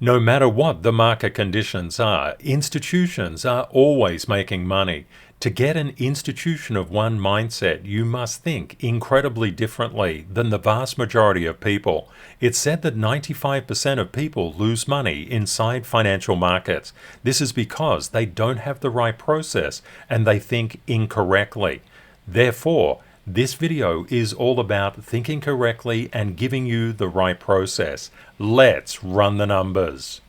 No matter what the market conditions are, institutions are always making money. To get an institution of one mindset, you must think incredibly differently than the vast majority of people. It's said that 95% of people lose money inside financial markets. This is because they don't have the right process and they think incorrectly. Therefore, this video is all about thinking correctly and giving you the right process. Let's run the numbers.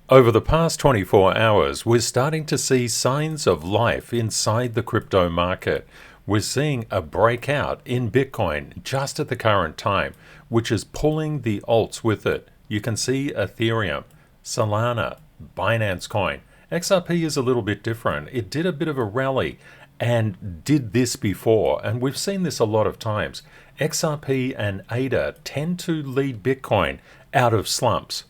Over the past 24 hours, we're starting to see signs of life inside the crypto market. We're seeing a breakout in Bitcoin just at the current time, which is pulling the alts with it. You can see Ethereum, Solana, Binance Coin. XRP is a little bit different. It did a bit of a rally and did this before, and we've seen this a lot of times. XRP and ADA tend to lead Bitcoin out of slumps.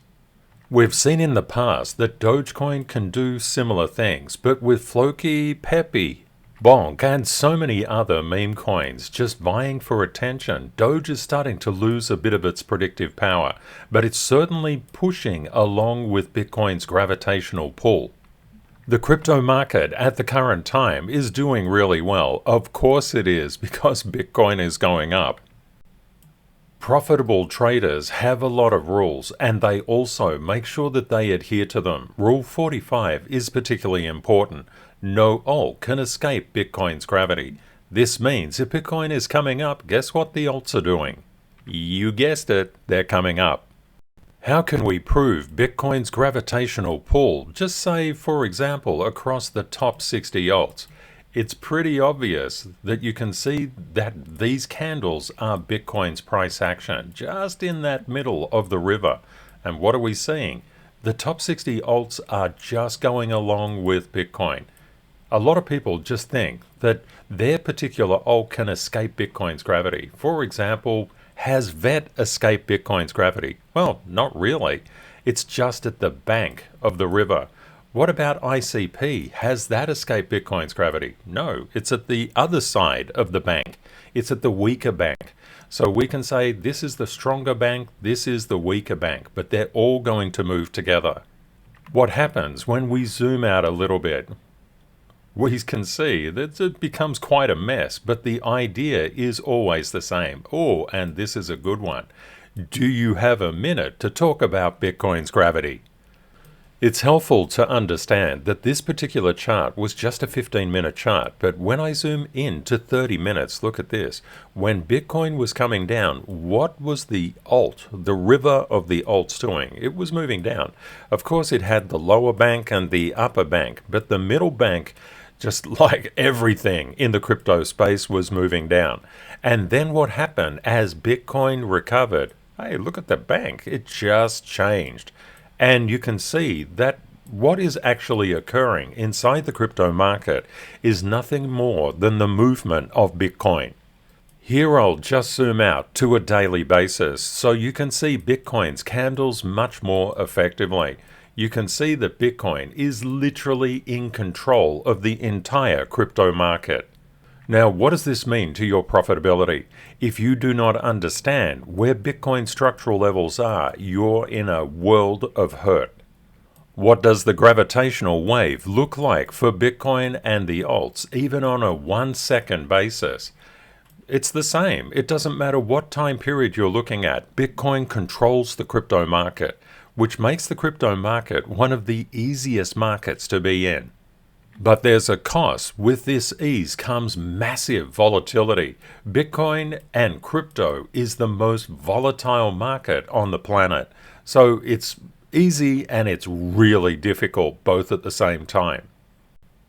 We've seen in the past that Dogecoin can do similar things, but with Floki, Pepe, Bonk, and so many other meme coins just vying for attention, Doge is starting to lose a bit of its predictive power, but it's certainly pushing along with Bitcoin's gravitational pull. The crypto market at the current time is doing really well. Of course it is, because Bitcoin is going up. Profitable traders have a lot of rules, and they also make sure that they adhere to them. Rule 45 is particularly important. No alt can escape Bitcoin's gravity. This means if Bitcoin is coming up, guess what the alts are doing? You guessed it, they're coming up. How can we prove Bitcoin's gravitational pull? Just say, for example, across the top 60 alts. It's pretty obvious that you can see that these candles are Bitcoin's price action, just in that middle of the river. And what are we seeing? The top 60 alts are just going along with Bitcoin. A lot of people just think that their particular alt can escape Bitcoin's gravity. For example, has VET escaped Bitcoin's gravity? Well, not really. It's just at the bank of the river. What about ICP? Has that escaped Bitcoin's gravity? No, it's at the other side of the bank. It's at the weaker bank. So we can say this is the stronger bank, this is the weaker bank, but they're all going to move together. What happens when we zoom out a little bit? We can see that it becomes quite a mess, but the idea is always the same. Oh, and this is a good one. Do you have a minute to talk about Bitcoin's gravity? It's helpful to understand that this particular chart was just a 15-minute chart, but when I zoom in to 30 minutes, look at this. When Bitcoin was coming down, what was the alt, the river of the alts doing? It was moving down. Of course, it had the lower bank and the upper bank, but the middle bank, just like everything in the crypto space, was moving down. And then what happened as Bitcoin recovered? Hey, look at the bank. It just changed. And you can see that what is actually occurring inside the crypto market is nothing more than the movement of Bitcoin. Here I'll just zoom out to a daily basis so you can see Bitcoin's candles much more effectively. You can see that Bitcoin is literally in control of the entire crypto market. Now, what does this mean to your profitability? If you do not understand where Bitcoin structural levels are, you're in a world of hurt. What does the gravitational wave look like for Bitcoin and the alts, even on a 1-second basis? It's the same. It doesn't matter what time period you're looking at. Bitcoin controls the crypto market, which makes the crypto market one of the easiest markets to be in. But there's a cost. With this ease comes massive volatility. Bitcoin and crypto is the most volatile market on the planet. So it's easy and it's really difficult both at the same time.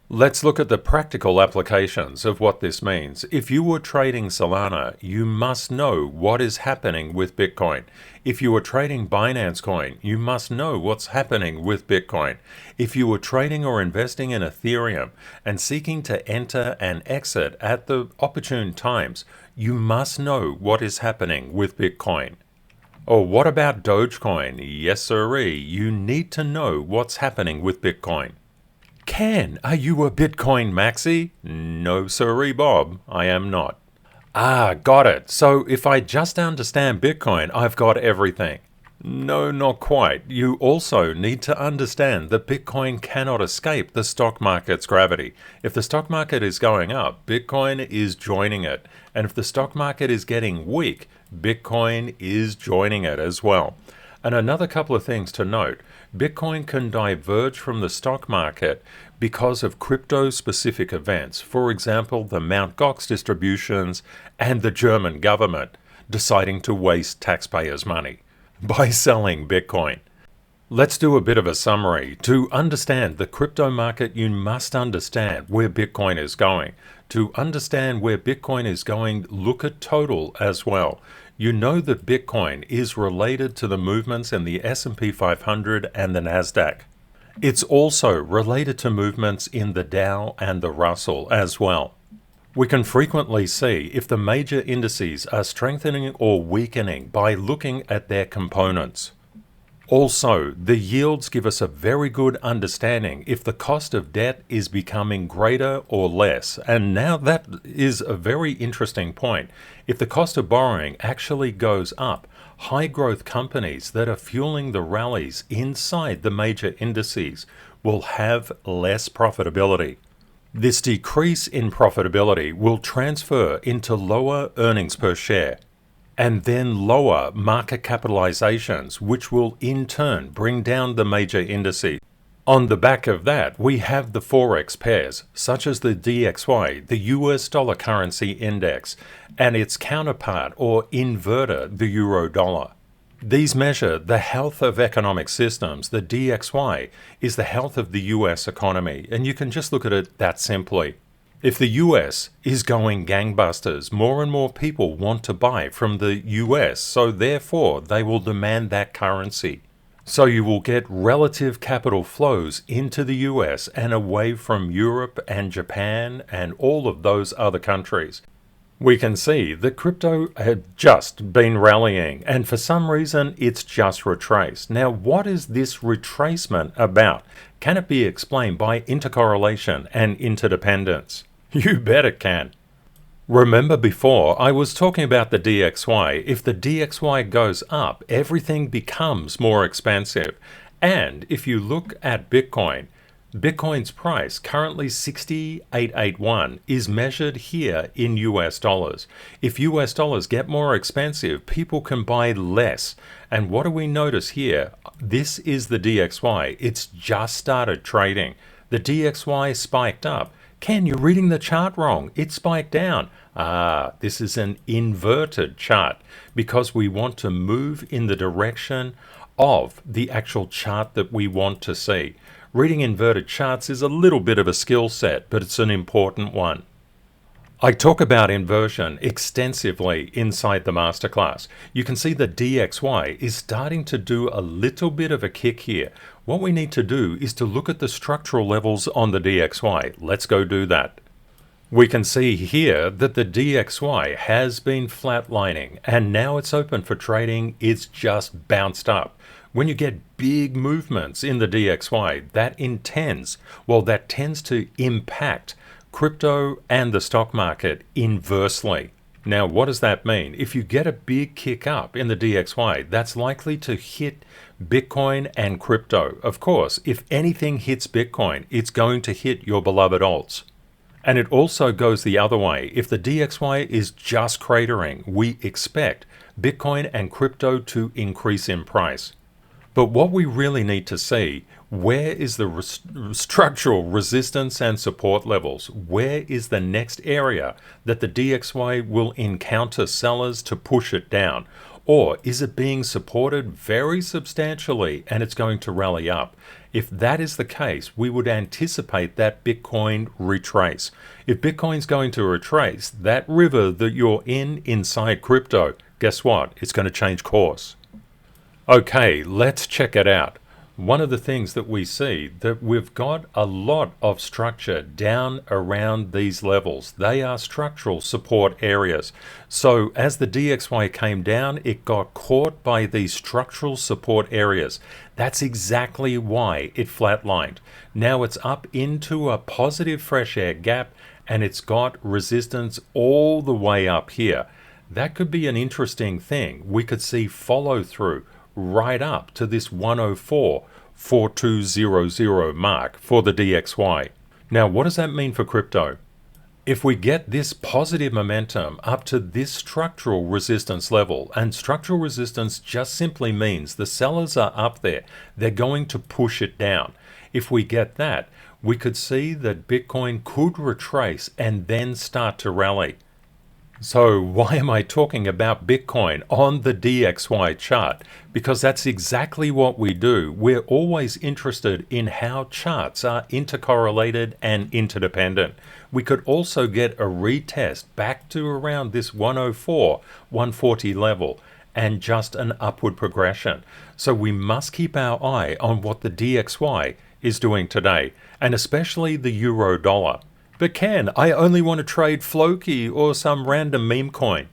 Let's look at the practical applications of what this means. If you were trading Solana, you must know what is happening with Bitcoin. If you were trading Binance Coin, you must know what's happening with Bitcoin. If you were trading or investing in Ethereum and seeking to enter and exit at the opportune times, you must know what is happening with Bitcoin. Or what about Dogecoin? Yes sirree, you need to know what's happening with Bitcoin. Ken, are you a Bitcoin maxi? No sirree, Bob, I am not. Ah, got it. So if I just understand Bitcoin, I've got everything. No, not quite. You also need to understand that Bitcoin cannot escape the stock market's gravity. If the stock market is going up, Bitcoin is joining it. And if the stock market is getting weak, Bitcoin is joining it as well. And another couple of things to note. Bitcoin can diverge from the stock market because of crypto-specific events. For example, the Mt. Gox distributions and the German government deciding to waste taxpayers' money by selling Bitcoin. Let's do a bit of a summary. To understand the crypto market, you must understand where Bitcoin is going. To understand where Bitcoin is going, look at total as well. You know that Bitcoin is related to the movements in the S&P 500 and the Nasdaq. It's also related to movements in the Dow and the Russell as well. We can frequently see if the major indices are strengthening or weakening by looking at their components. Also, the yields give us a very good understanding if the cost of debt is becoming greater or less. And now that is a very interesting point. If the cost of borrowing actually goes up, high growth companies that are fueling the rallies inside the major indices will have less profitability. This decrease in profitability will transfer into lower earnings per share and then lower market capitalizations, which will in turn bring down the major indices. On the back of that, we have the Forex pairs, such as the DXY, the US dollar currency index, and its counterpart or inverter, the euro dollar. These measure the health of economic systems. The DXY is the health of the US economy, and you can just look at it that simply. If the US is going gangbusters, more and more people want to buy from the US, so therefore they will demand that currency. So you will get relative capital flows into the US and away from Europe and Japan and all of those other countries. We can see that crypto had just been rallying, and for some reason it's just retraced. Now, what is this retracement about? Can it be explained by intercorrelation and interdependence? You bet it can. Remember before, I was talking about the DXY. If the DXY goes up, everything becomes more expensive. And if you look at Bitcoin, Bitcoin's price, currently 6881, is measured here in US dollars. If US dollars get more expensive, people can buy less. And what do we notice here? This is the DXY. It's just started trading. The DXY spiked up. Ken, you're reading the chart wrong. It spiked down. This is an inverted chart because we want to move in the direction of the actual chart that we want to see. Reading inverted charts is a little bit of a skill set, but it's an important one. I talk about inversion extensively inside the masterclass. You can see the DXY is starting to do a little bit of a kick here. What we need to do is to look at the structural levels on the DXY. Let's go do that. We can see here that the DXY has been flatlining and now it's open for trading. It's just bounced up. When you get big movements in the DXY, that tends to impact crypto and the stock market inversely. Now, what does that mean? If you get a big kick up in the DXY, that's likely to hit Bitcoin and crypto. Of course, if anything hits Bitcoin, it's going to hit your beloved alts. And it also goes the other way. If the DXY is just cratering, we expect Bitcoin and crypto to increase in price. But what we really need to see, where is the structural resistance and support levels? Where is the next area that the DXY will encounter sellers to push it down? Or is it being supported very substantially and it's going to rally up? If that is the case, we would anticipate that Bitcoin retrace. If Bitcoin's going to retrace, that river that you're in inside crypto, guess what? It's going to change course. Okay, let's check it out. One of the things that we see that we've got a lot of structure down around these levels. They are structural support areas. So as the DXY came down, it got caught by these structural support areas. That's exactly why it flatlined. Now it's up into a positive fresh air gap, and it's got resistance all the way up here. That could be an interesting thing. We could see follow through right up to this 104.4200 mark for the DXY. Now, what does that mean for crypto? If we get this positive momentum up to this structural resistance level, and structural resistance just simply means the sellers are up there, they're going to push it down. If we get that, we could see that Bitcoin could retrace and then start to rally. So why am I talking about Bitcoin on the DXY chart? Because that's exactly what we do. We're always interested in how charts are intercorrelated and interdependent. We could also get a retest back to around this 104, 140 level and just an upward progression. So we must keep our eye on what the DXY is doing today, and especially the euro dollar. But Ken, I only want to trade Floki or some random meme coin.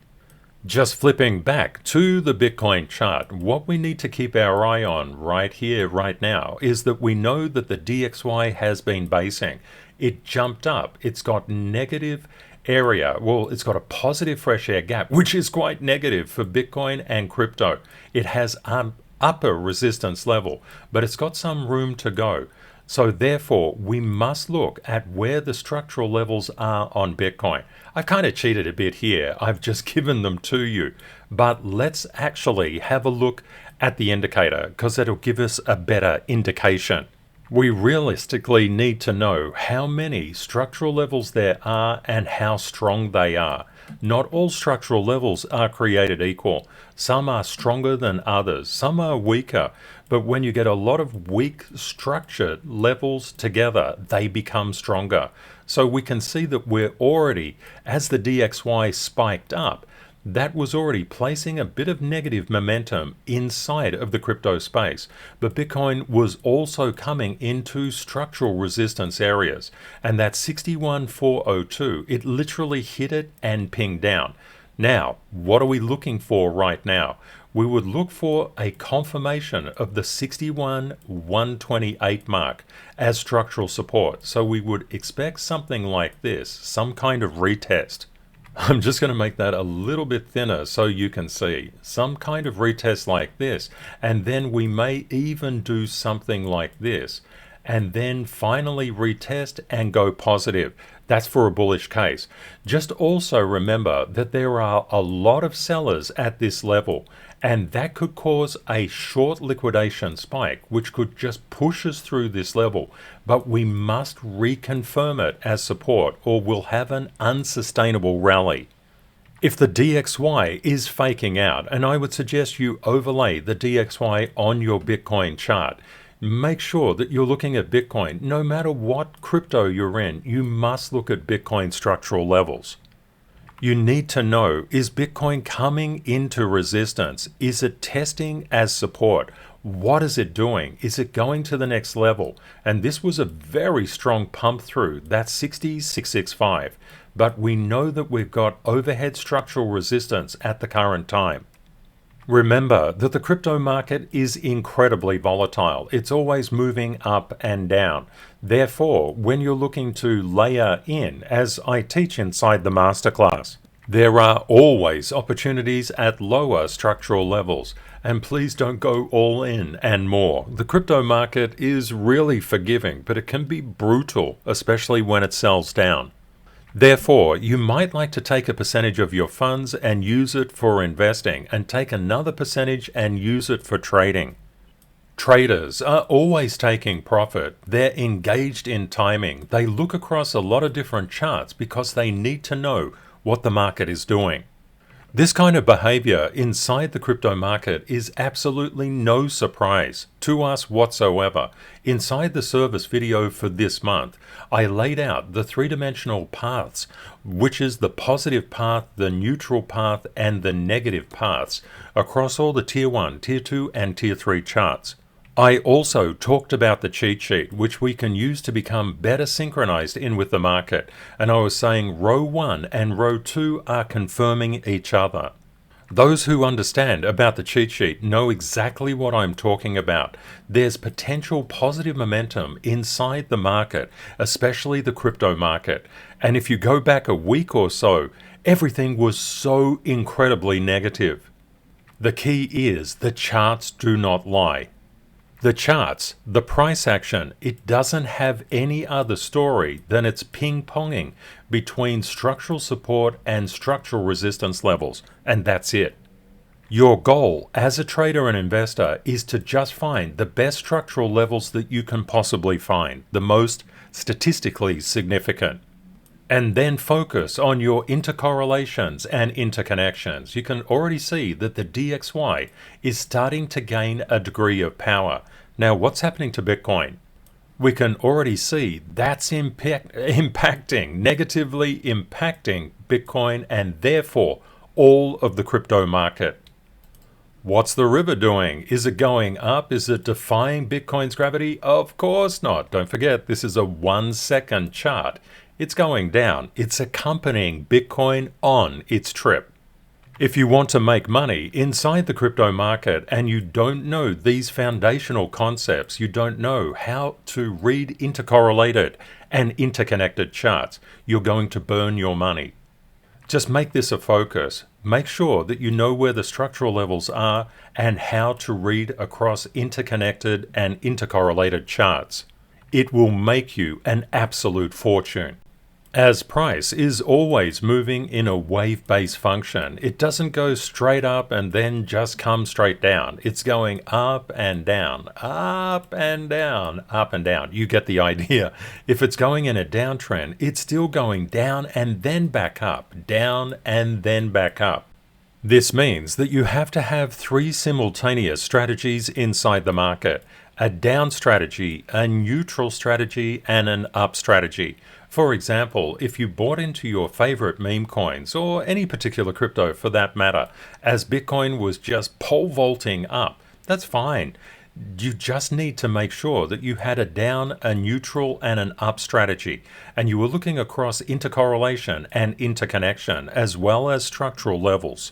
Just flipping back to the Bitcoin chart, what we need to keep our eye on right here, right now, is that we know that the DXY has been basing. It jumped up. It's got negative area. Well, it's got a positive fresh air gap, which is quite negative for Bitcoin and crypto. It has an upper resistance level, but it's got some room to go. So therefore, we must look at where the structural levels are on Bitcoin. I've kind of cheated a bit here. I've just given them to you. But let's actually have a look at the indicator, because it'll give us a better indication. We realistically need to know how many structural levels there are and how strong they are. Not all structural levels are created equal. Some are stronger than others, some are weaker. But when you get a lot of weak structured levels together, they become stronger. So we can see that we're already, as the DXY spiked up, that was already placing a bit of negative momentum inside of the crypto space. But Bitcoin was also coming into structural resistance areas. And that 61,402, it literally hit it and pinged down. Now, what are we looking for right now? We would look for a confirmation of the 61,128 mark as structural support. So we would expect something like this, some kind of retest. I'm just going to make that a little bit thinner so you can see. Some kind of retest like this, and then we may even do something like this, and then finally retest and go positive. That's for a bullish case. Just also remember that there are a lot of sellers at this level, and that could cause a short liquidation spike, which could just push us through this level. But we must reconfirm it as support, or we'll have an unsustainable rally. If the DXY is faking out, and I would suggest you overlay the DXY on your Bitcoin chart, make sure that you're looking at Bitcoin. No matter what crypto you're in, you must look at Bitcoin structural levels. You need to know, is Bitcoin coming into resistance? Is it testing as support? What is it doing? Is it going to the next level? And this was a very strong pump through. That's 60,665. But we know that we've got overhead structural resistance at the current time. Remember that the crypto market is incredibly volatile. It's always moving up and down. Therefore, when you're looking to layer in, as I teach inside the masterclass, there are always opportunities at lower structural levels. And please don't go all in and more. The crypto market is really forgiving, but it can be brutal, especially when it sells down. Therefore, you might like to take a percentage of your funds and use it for investing, and take another percentage and use it for trading. Traders are always taking profit. They're engaged in timing. They look across a lot of different charts because they need to know what the market is doing. This kind of behavior inside the crypto market is absolutely no surprise to us whatsoever. Inside the service video for this month, I laid out the three-dimensional paths, which is the positive path, the neutral path, and the negative paths across all the tier 1, tier 2, and tier 3 charts. I also talked about the cheat sheet, which we can use to become better synchronized in with the market, and I was saying row 1 and row 2 are confirming each other. Those who understand about the cheat sheet know exactly what I'm talking about. There's potential positive momentum inside the market, especially the crypto market. And if you go back a week or so, everything was so incredibly negative. The key is the charts do not lie. The charts, the price action, it doesn't have any other story than it's ping-ponging between structural support and structural resistance levels, and that's it. Your goal as a trader and investor is to just find the best structural levels that you can possibly find, the most statistically significant. And then focus on your intercorrelations and interconnections. You can already see that the DXY is starting to gain a degree of power. Now, what's happening to Bitcoin? We can already see that's negatively impacting Bitcoin and therefore all of the crypto market. What's the river doing? Is it going up? Is it defying Bitcoin's gravity? Of course not. Don't forget, this is a 1-second chart. It's going down. It's accompanying Bitcoin on its trip. If you want to make money inside the crypto market and you don't know these foundational concepts, you don't know how to read intercorrelated and interconnected charts, you're going to burn your money. Just make this a focus. Make sure that you know where the structural levels are and how to read across interconnected and intercorrelated charts. It will make you an absolute fortune. As price is always moving in a wave-based function, it doesn't go straight up and then just come straight down. It's going up and down, up and down, up and down. You get the idea. If it's going in a downtrend, it's still going down and then back up, down and then back up. This means that you have to have 3 simultaneous strategies inside the market: a down strategy, a neutral strategy, and an up strategy. For example, if you bought into your favorite meme coins, or any particular crypto for that matter, as Bitcoin was just pole vaulting up, that's fine. You just need to make sure that you had a down, a neutral, and an up strategy, and you were looking across intercorrelation and interconnection, as well as structural levels.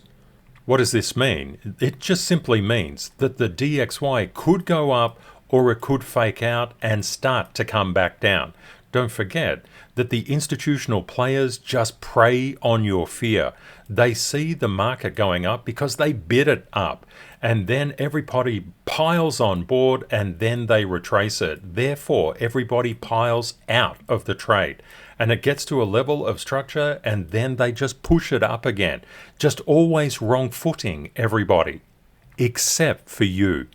What does this mean? It just simply means that the DXY could go up or it could fake out and start to come back down. Don't forget that the institutional players just prey on your fear. They see the market going up because they bid it up, and then everybody piles on board and then they retrace it. Therefore, everybody piles out of the trade, and it gets to a level of structure and then they just push it up again. Just always wrong footing, everybody, except for you.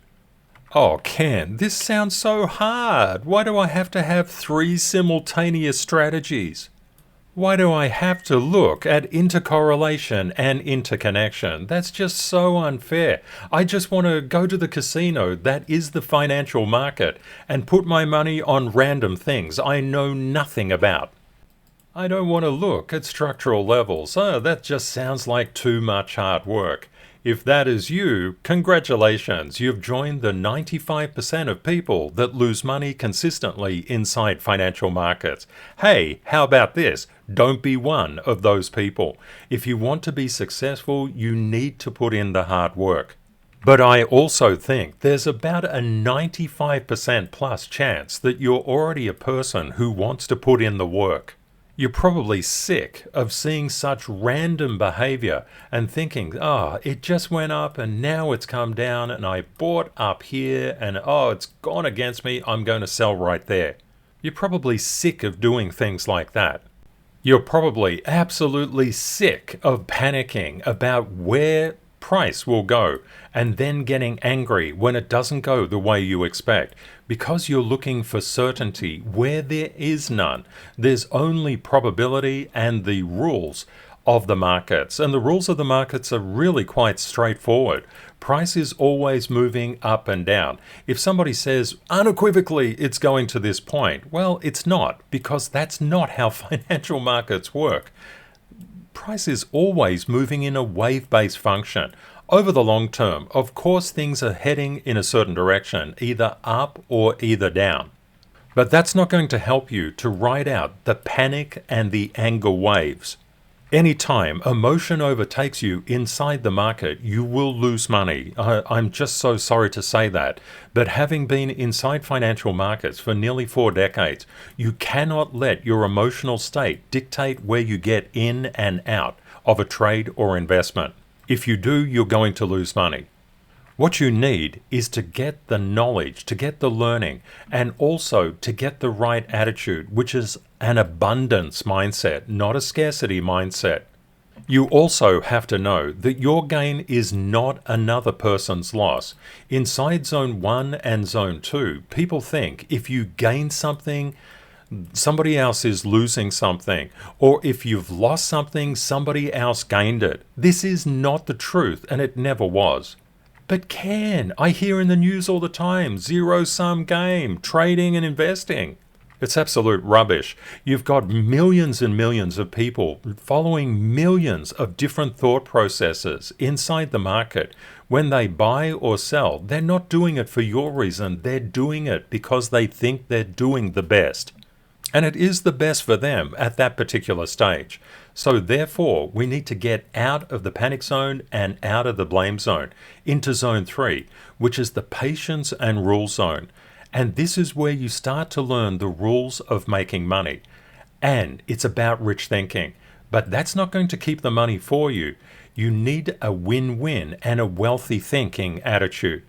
Oh, Ken, this sounds so hard. Why do I have to have 3 simultaneous strategies? Why do I have to look at intercorrelation and interconnection? That's just so unfair. I just want to go to the casino, that is the financial market, and put my money on random things I know nothing about. I don't want to look at structural levels. Oh, that just sounds like too much hard work. If that is you, congratulations, you've joined the 95% of people that lose money consistently inside financial markets. Hey, how about this? Don't be one of those people. If you want to be successful, you need to put in the hard work. But I also think there's about a 95% plus chance that you're already a person who wants to put in the work. You're probably sick of seeing such random behavior and thinking, oh, it just went up and now it's come down and I bought up here and oh, it's gone against me, I'm going to sell right there. You're probably sick of doing things like that. You're probably absolutely sick of panicking about where price will go and then getting angry when it doesn't go the way you expect, because you're looking for certainty where there is none. There's only probability and the rules of the markets, and the rules of the markets are really quite straightforward. Price is always moving up and down. If somebody says unequivocally it's going to this point, well, it's not, because that's not how financial markets work. Price is always moving in a wave-based function. Over the long term, of course, things are heading in a certain direction, either up or either down. But that's not going to help you to ride out the panic and the anger waves. Anytime emotion overtakes you inside the market, you will lose money. I'm just so sorry to say that. But having been inside financial markets for nearly 4 decades, you cannot let your emotional state dictate where you get in and out of a trade or investment. If you do, you're going to lose money. What you need is to get the knowledge, to get the learning, and also to get the right attitude, which is an abundance mindset, not a scarcity mindset. You also have to know that your gain is not another person's loss. Inside Zone 1 and Zone 2, people think if you gain something, somebody else is losing something, or if you've lost something, somebody else gained it. This is not the truth, and it never was. But I hear in the news all the time, zero-sum game, trading and investing. It's absolute rubbish. You've got millions and millions of people following millions of different thought processes inside the market. When they buy or sell, they're not doing it for your reason. They're doing it because they think they're doing the best. And it is the best for them at that particular stage. So therefore, we need to get out of the panic zone and out of the blame zone into Zone 3, which is the patience and rule zone. And this is where you start to learn the rules of making money. And it's about rich thinking. But that's not going to keep the money for you. You need a win-win and a wealthy thinking attitude.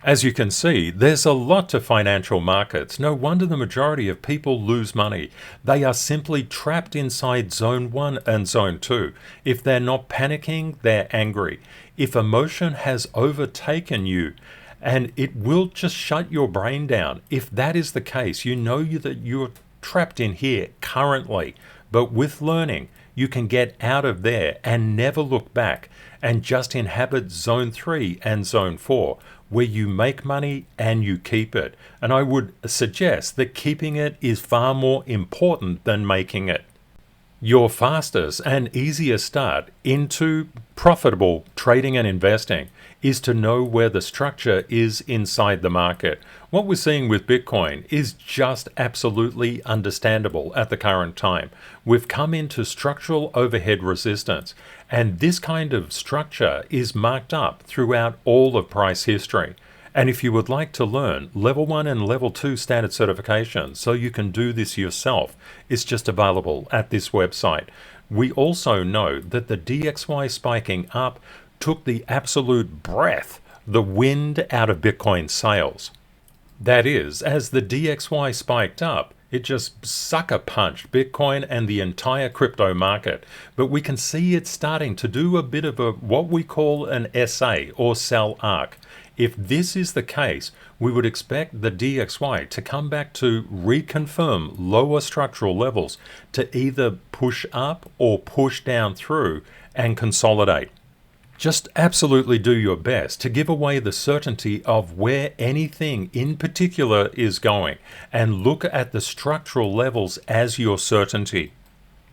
As you can see, there's a lot to financial markets. No wonder the majority of people lose money. They are simply trapped inside Zone 1 and Zone 2. If they're not panicking, they're angry. If emotion has overtaken you, and it will just shut your brain down. If that is the case, you know that you're trapped in here currently. But with learning, you can get out of there and never look back and just inhabit Zone 3 and Zone 4, where you make money and you keep it. And I would suggest that keeping it is far more important than making it. Your fastest and easiest start into profitable trading and investing is to know where the structure is inside the market. What we're seeing with Bitcoin is just absolutely understandable at the current time. We've come into structural overhead resistance, and this kind of structure is marked up throughout all of price history. And if you would like to learn Level 1 and Level 2 standard certification so you can do this yourself, it's just available at this website. We also know that the DXY spiking up took the absolute breath, the wind out of Bitcoin sales. That is, as the DXY spiked up, it just sucker punched Bitcoin and the entire crypto market. But we can see it starting to do a bit of what we call an SA or sell arc. If this is the case, we would expect the DXY to come back to reconfirm lower structural levels to either push up or push down through and consolidate. Just absolutely do your best to give away the certainty of where anything in particular is going and look at the structural levels as your certainty.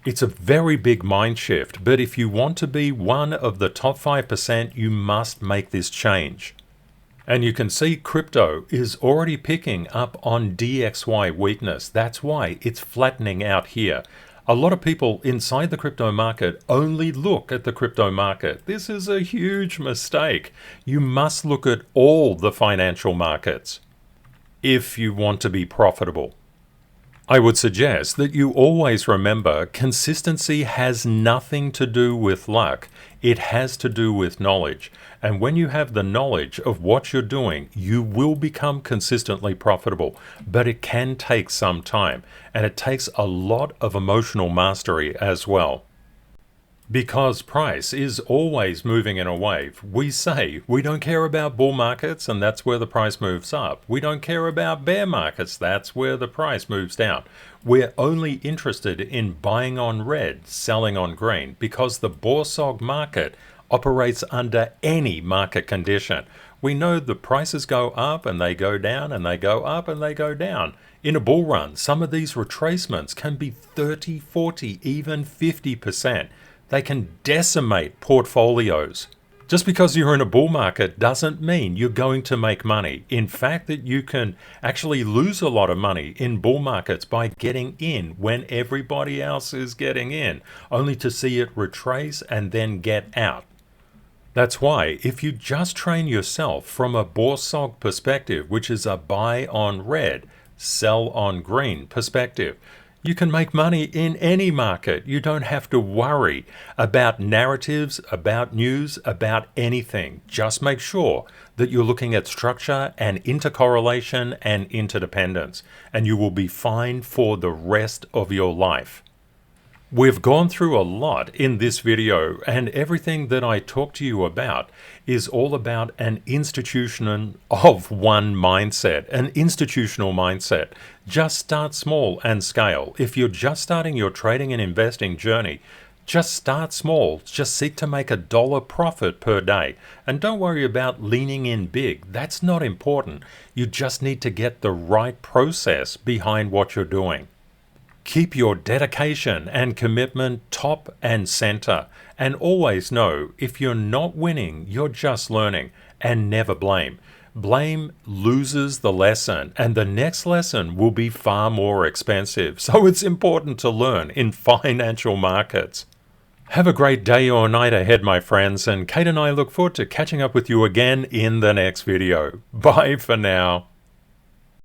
It's a very big mind shift, but if you want to be one of the top 5%, you must make this change. And you can see crypto is already picking up on DXY weakness. That's why it's flattening out here. A lot of people inside the crypto market only look at the crypto market. This is a huge mistake. You must look at all the financial markets if you want to be profitable. I would suggest that you always remember consistency has nothing to do with luck. It has to do with knowledge. And when you have the knowledge of what you're doing, you will become consistently profitable. But it can take some time, and it takes a lot of emotional mastery as well. Because price is always moving in a wave, we say we don't care about bull markets and that's where the price moves up. We don't care about bear markets, that's where the price moves down. We're only interested in buying on red, selling on green, because the Borsog market operates under any market condition. We know the prices go up and they go down and they go up and they go down. In a bull run, some of these retracements can be 30, 40, even 50%. They can decimate portfolios. Just because you're in a bull market doesn't mean you're going to make money. In fact, that you can actually lose a lot of money in bull markets by getting in when everybody else is getting in, only to see it retrace and then get out. That's why if you just train yourself from a Borsog perspective, which is a buy on red, sell on green perspective, you can make money in any market. You don't have to worry about narratives, about news, about anything. Just make sure that you're looking at structure and intercorrelation and interdependence, and you will be fine for the rest of your life. We've gone through a lot in this video, and everything that I talk to you about is all about an institution of one mindset, an institutional mindset. Just start small and scale. If you're just starting your trading and investing journey, just start small. Just seek to make $1 profit per day. And don't worry about leaning in big. That's not important. You just need to get the right process behind what you're doing. Keep your dedication and commitment top and center, and always know if you're not winning, you're just learning, and never blame. Blame loses the lesson, and the next lesson will be far more expensive. So it's important to learn in financial markets. Have a great day or night ahead, my friends, and Kate and I look forward to catching up with you again in the next video. Bye for now.